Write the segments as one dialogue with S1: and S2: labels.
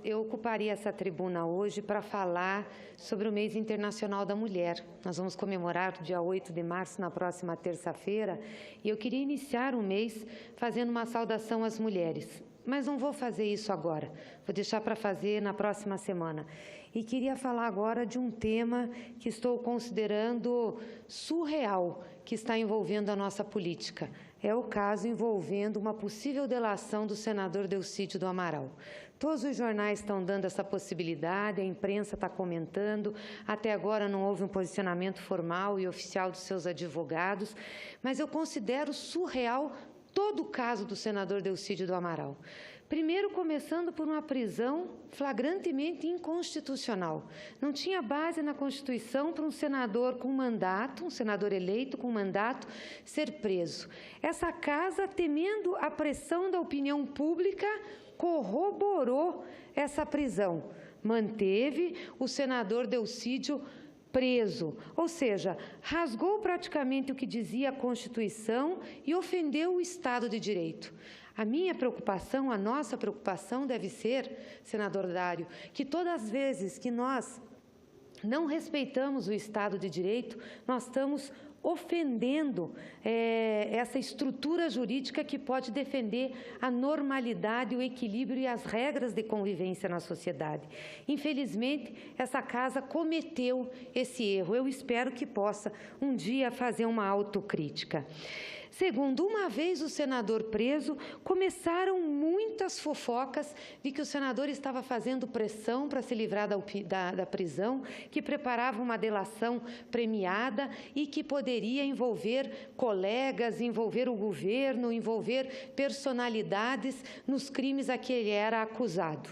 S1: Eu ocuparia essa tribuna hoje para falar sobre o Mês Internacional da Mulher. Nós vamos comemorar o dia 8 de março, na próxima terça-feira, e eu queria iniciar o mês fazendo uma saudação às mulheres. Mas não vou fazer isso agora, vou deixar para fazer na próxima semana. E queria falar agora de um tema que estou considerando surreal, que está envolvendo a nossa política. É o caso envolvendo uma possível delação do senador Delcídio do Amaral. Todos os jornais estão dando essa possibilidade, a imprensa está comentando, até agora não houve um posicionamento formal e oficial dos seus advogados, mas eu considero surreal todo o caso do senador Delcídio do Amaral. Primeiro, começando por uma prisão flagrantemente inconstitucional. Não tinha base na Constituição para um senador com mandato, um senador eleito com mandato, ser preso. Essa casa, temendo a pressão da opinião pública, corroborou essa prisão. Manteve o senador Delcídio preso, ou seja, rasgou praticamente o que dizia a Constituição e ofendeu o Estado de Direito. A minha preocupação, a nossa preocupação deve ser, senador Dário, que todas as vezes que nós não respeitamos o Estado de Direito, nós estamos ofendendo essa estrutura jurídica que pode defender a normalidade, o equilíbrio e as regras de convivência na sociedade. Infelizmente, essa casa cometeu esse erro. Eu espero que possa um dia fazer uma autocrítica. Segundo, uma vez o senador preso, começaram muitas fofocas de que o senador estava fazendo pressão para se livrar da prisão, que preparava uma delação premiada e que poderia envolver colegas, envolver o governo, envolver personalidades nos crimes a que ele era acusado.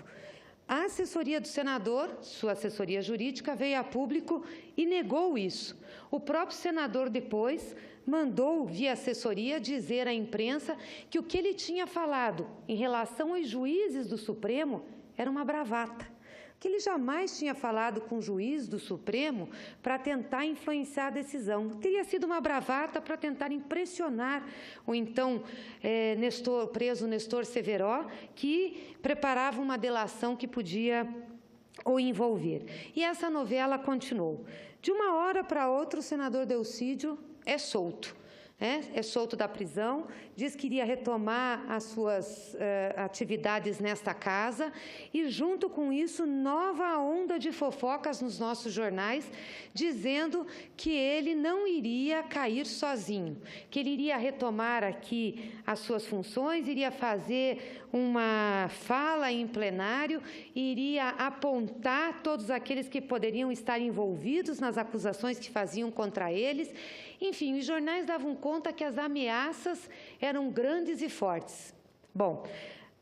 S1: A assessoria do senador, sua assessoria jurídica, veio a público e negou isso. O próprio senador depois mandou, via assessoria, dizer à imprensa que o que ele tinha falado em relação aos juízes do Supremo era uma bravata, que ele jamais tinha falado com o juiz do Supremo para tentar influenciar a decisão. Teria sido uma bravata para tentar impressionar o então preso Nestor Severo, que preparava uma delação que podia o envolver. E essa novela continuou. De uma hora para outra, o senador Delcídio é solto. É solto da prisão, diz que iria retomar as suas atividades nesta casa e, junto com isso, nova onda de fofocas nos nossos jornais, dizendo que ele não iria cair sozinho, que ele iria retomar aqui as suas funções, iria fazer uma fala em plenário, iria apontar todos aqueles que poderiam estar envolvidos nas acusações que faziam contra eles. Enfim, os jornais davam conta que as ameaças eram grandes e fortes. Bom,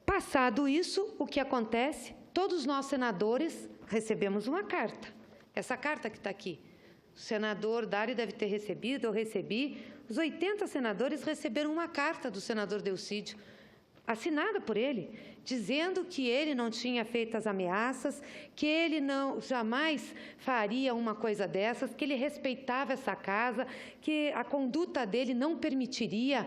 S1: passado isso, o que acontece? Todos nós, senadores, recebemos uma carta. Essa carta que está aqui. O senador Dário deve ter recebido, eu recebi. Os 80 senadores receberam uma carta do senador Delcídio, assinada por ele, dizendo que ele não tinha feito as ameaças, que ele jamais faria uma coisa dessas, que ele respeitava essa casa, que a conduta dele não permitiria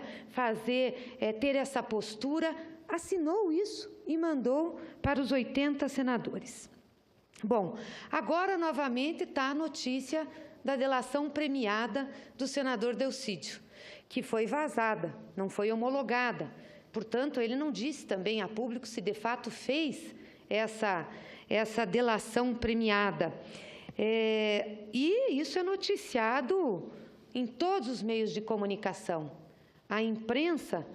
S1: ter essa postura. Assinou isso e mandou para os 80 senadores. Bom, agora novamente está a notícia da delação premiada do senador Delcídio, que foi vazada, não foi homologada. Portanto, ele não disse também a público se de fato fez essa delação premiada. E isso é noticiado em todos os meios de comunicação. A imprensa,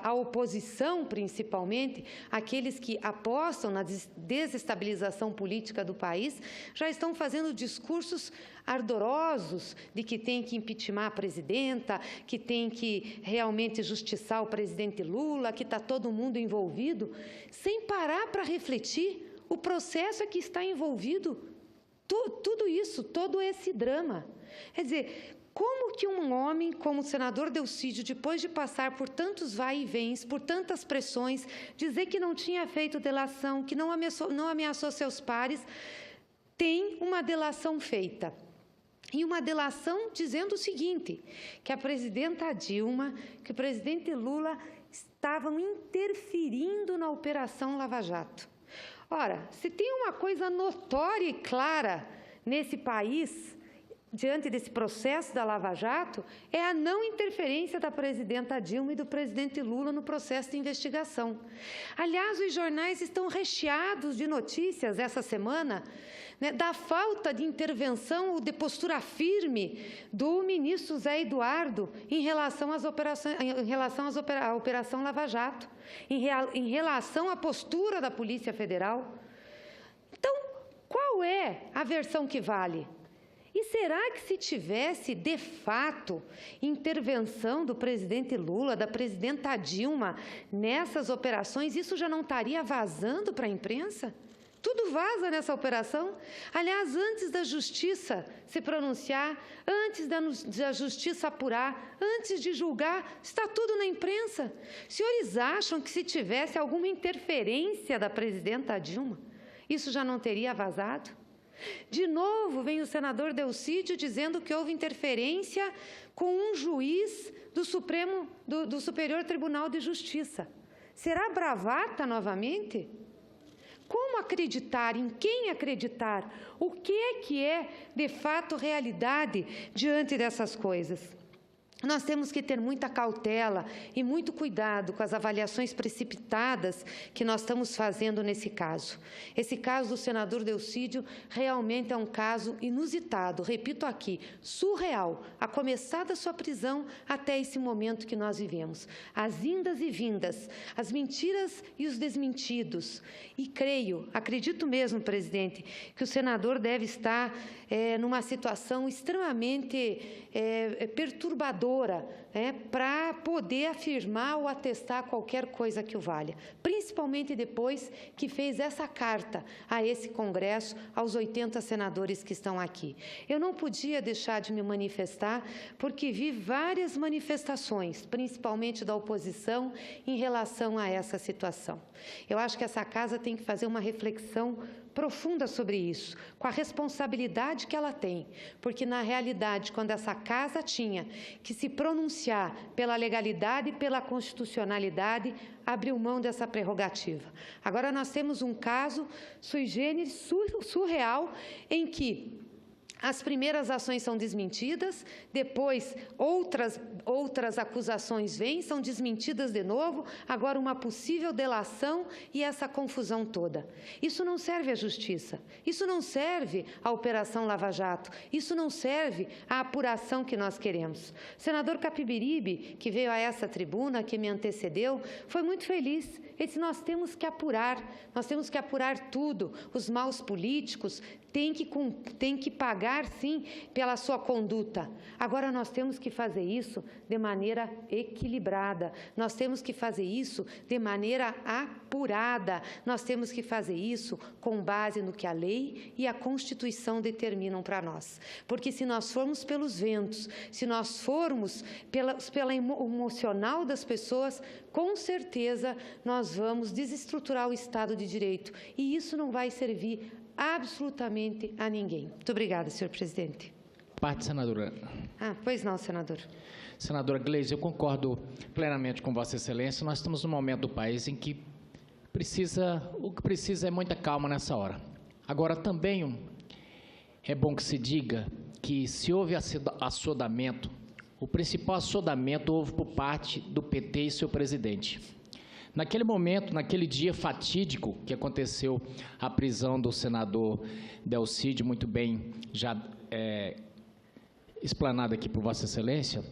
S1: a oposição principalmente, aqueles que apostam na desestabilização política do país, já estão fazendo discursos ardorosos de que tem que impeachment a presidenta, que tem que realmente justiçar o presidente Lula, que está todo mundo envolvido, sem parar para refletir o processo é que está envolvido tudo isso, todo esse drama. Quer dizer, como que um homem como o senador Delcídio, depois de passar por tantos vai e vens, por tantas pressões, dizer que não tinha feito delação, que não ameaçou seus pares, tem uma delação feita? E uma delação dizendo o seguinte, que a presidenta Dilma, que o presidente Lula estavam interferindo na Operação Lava Jato. Ora, se tem uma coisa notória e clara nesse país, diante desse processo da Lava Jato, é a não interferência da presidenta Dilma e do presidente Lula no processo de investigação. Aliás, os jornais estão recheados de notícias essa semana, né, da falta de intervenção ou de postura firme do ministro Zé Eduardo em relação à Operação Lava Jato, em relação à postura da Polícia Federal. Então, qual é a versão que vale? E será que se tivesse, de fato, intervenção do presidente Lula, da presidenta Dilma nessas operações, isso já não estaria vazando para a imprensa? Tudo vaza nessa operação. Aliás, antes da Justiça se pronunciar, antes da Justiça apurar, antes de julgar, está tudo na imprensa. Senhores acham que se tivesse alguma interferência da presidenta Dilma, isso já não teria vazado? De novo, vem o senador Delcídio dizendo que houve interferência com um juiz do Superior Tribunal de Justiça. Será bravata novamente? Como acreditar? Em quem acreditar? O que é, de fato, realidade diante dessas coisas? Nós temos que ter muita cautela e muito cuidado com as avaliações precipitadas que nós estamos fazendo nesse caso. Esse caso do senador Delcídio realmente é um caso inusitado, repito aqui, surreal, a começar da sua prisão até esse momento que nós vivemos. As indas e vindas, as mentiras e os desmentidos. E acredito mesmo, presidente, que o senador deve estar numa situação extremamente perturbadora, para poder afirmar ou atestar qualquer coisa que o valha, principalmente depois que fez essa carta a esse Congresso, aos 80 senadores que estão aqui. Eu não podia deixar de me manifestar, porque vi várias manifestações, principalmente da oposição, em relação a essa situação. Eu acho que essa casa tem que fazer uma reflexão profunda sobre isso, com a responsabilidade que ela tem, porque, na realidade, quando essa casa tinha que se pronunciar pela legalidade e pela constitucionalidade, abriu mão dessa prerrogativa. Agora nós temos um caso sui generis, surreal, em que as primeiras ações são desmentidas, depois outras acusações vêm, são desmentidas de novo, agora uma possível delação e essa confusão toda. Isso não serve à justiça, isso não serve à Operação Lava Jato, isso não serve à apuração que nós queremos. O senador Capiberibe, que veio a essa tribuna, que me antecedeu, foi muito feliz. Ele disse: nós temos que apurar tudo, os maus políticos têm que pagar, sim, pela sua conduta. Agora, nós temos que fazer isso de maneira equilibrada, nós temos que fazer isso de maneira apurada, nós temos que fazer isso com base no que a lei e a Constituição determinam para nós. Porque se nós formos pelos ventos, se nós formos pela emocional das pessoas, com certeza nós vamos desestruturar o Estado de Direito, e isso não vai servir absolutamente a ninguém. Muito obrigada, senhor presidente.
S2: Parte, senadora.
S1: Pois não, senador.
S2: Senadora Gleisi, eu concordo plenamente com Vossa Excelência. Nós estamos num momento do país em que o que precisa é muita calma nessa hora. Agora, também é bom que se diga que, se houve assodamento, o principal assodamento houve por parte do PT e seu presidente. Naquele momento, naquele dia fatídico que aconteceu a prisão do senador Delcídio, muito bem já explanado aqui por Vossa Excelência,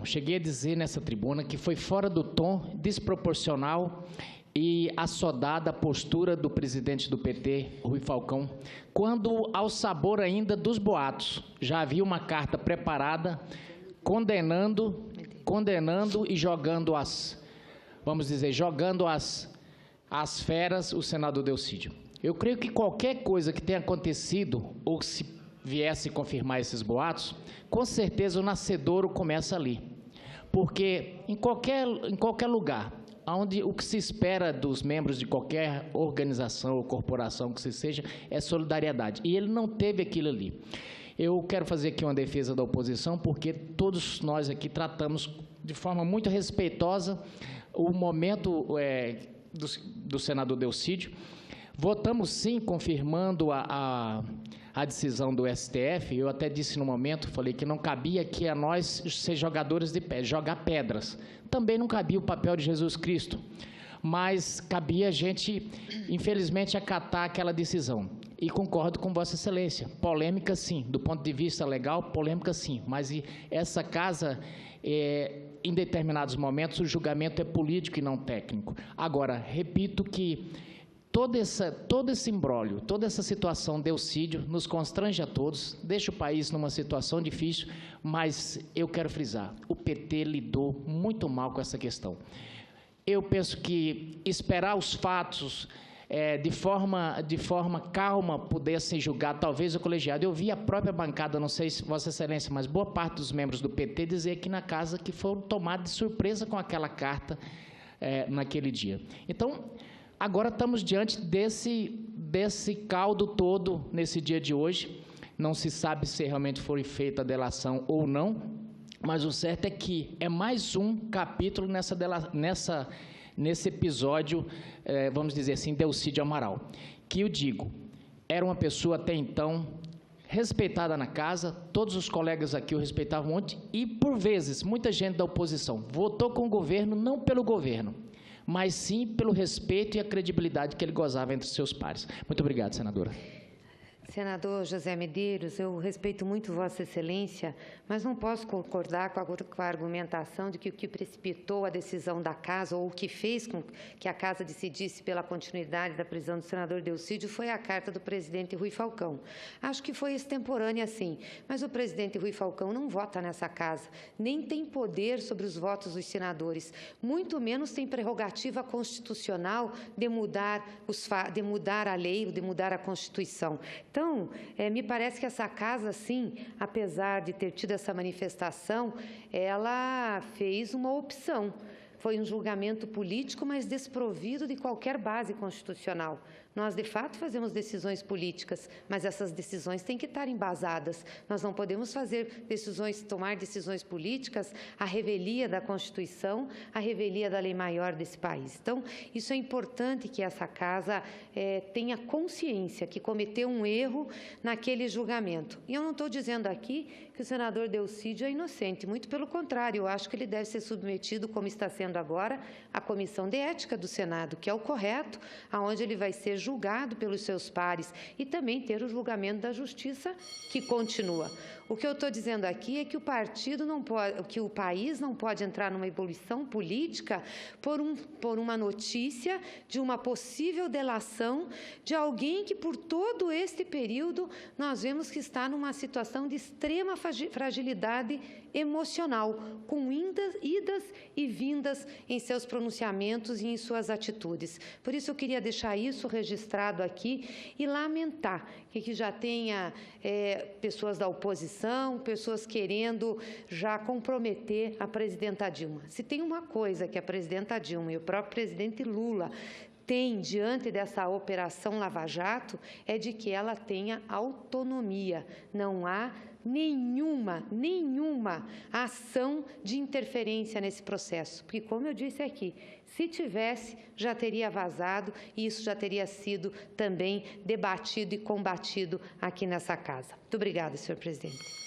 S2: cheguei a dizer nessa tribuna que foi fora do tom, desproporcional e assodada a postura do presidente do PT, Rui Falcão, quando, ao sabor ainda dos boatos, já havia uma carta preparada condenando e jogando jogando as feras o senador Delcídio. Eu creio que qualquer coisa que tenha acontecido, ou se viesse confirmar esses boatos, com certeza o nascedouro começa ali. Porque em qualquer lugar, onde o que se espera dos membros de qualquer organização ou corporação que seja, é solidariedade. E ele não teve aquilo ali. Eu quero fazer aqui uma defesa da oposição, porque todos nós aqui tratamos de forma muito respeitosa o momento do senador Delcídio. Votamos sim, confirmando a decisão do STF. Eu até disse no momento, falei que não cabia aqui a nós ser jogadores de pé, jogar pedras. Também não cabia o papel de Jesus Cristo, mas cabia a gente, infelizmente, acatar aquela decisão. E concordo com Vossa Excelência, polêmica sim, do ponto de vista legal, polêmica sim, mas essa casa, em determinados momentos, o julgamento é político e não técnico. Agora, repito que todo esse imbróglio, toda essa situação de Delcídio nos constrange a todos, deixa o país numa situação difícil, mas eu quero frisar, o PT lidou muito mal com essa questão. Eu penso que esperar os fatos de forma calma pudessem julgar, talvez o colegiado. Eu vi a própria bancada, não sei se Vossa Excelência, mas boa parte dos membros do PT dizer aqui na casa que foram tomados de surpresa com aquela carta naquele dia. Então, agora estamos diante desse caldo todo nesse dia de hoje. Não se sabe se realmente foi feita a delação ou não, mas o certo é que é mais um capítulo nesse episódio, vamos dizer assim, Delcídio Amaral, que eu digo, era uma pessoa até então respeitada na casa, todos os colegas aqui o respeitavam muito, e por vezes, muita gente da oposição votou com o governo, não pelo governo, mas sim pelo respeito e a credibilidade que ele gozava entre seus pares. Muito obrigado, senadora.
S1: Senador José Medeiros, eu respeito muito Vossa Excelência, mas não posso concordar com a argumentação de que o que precipitou a decisão da Casa, ou o que fez com que a Casa decidisse pela continuidade da prisão do senador Delcídio, foi a carta do presidente Rui Falcão. Acho que foi extemporânea, sim, mas o presidente Rui Falcão não vota nessa Casa, nem tem poder sobre os votos dos senadores, muito menos tem prerrogativa constitucional de mudar a lei, de mudar a Constituição. Então, me parece que essa Casa, sim, apesar de ter tido essa manifestação, ela fez uma opção. Foi um julgamento político, mas desprovido de qualquer base constitucional. Nós, de fato, fazemos decisões políticas, mas essas decisões têm que estar embasadas. Nós não podemos tomar decisões políticas à revelia da Constituição, à revelia da lei maior desse país. Então, isso é importante que essa Casa tenha consciência que cometeu um erro naquele julgamento. E eu não estou dizendo aqui que o senador Delcídio é inocente, muito pelo contrário, eu acho que ele deve ser submetido, como está sendo agora, à Comissão de Ética do Senado, que é o correto, aonde ele vai ser julgado pelos seus pares e também ter o julgamento da Justiça, que continua. O que eu estou dizendo aqui é que o país não pode entrar numa ebulição política por uma notícia de uma possível delação de alguém que, por todo este período, nós vemos que está numa situação de extrema fragilidade emocional, com idas e vindas em seus pronunciamentos e em suas atitudes. Por isso, eu queria deixar isso registrado aqui e lamentar que já tenha pessoas da oposição, pessoas querendo já comprometer a presidenta Dilma. Se tem uma coisa que a presidenta Dilma e o próprio presidente Lula tem diante dessa operação Lava Jato, é de que ela tenha autonomia. Não há nenhuma ação de interferência nesse processo, porque, como eu disse aqui, se tivesse, já teria vazado e isso já teria sido também debatido e combatido aqui nessa Casa. Muito obrigada, senhor presidente.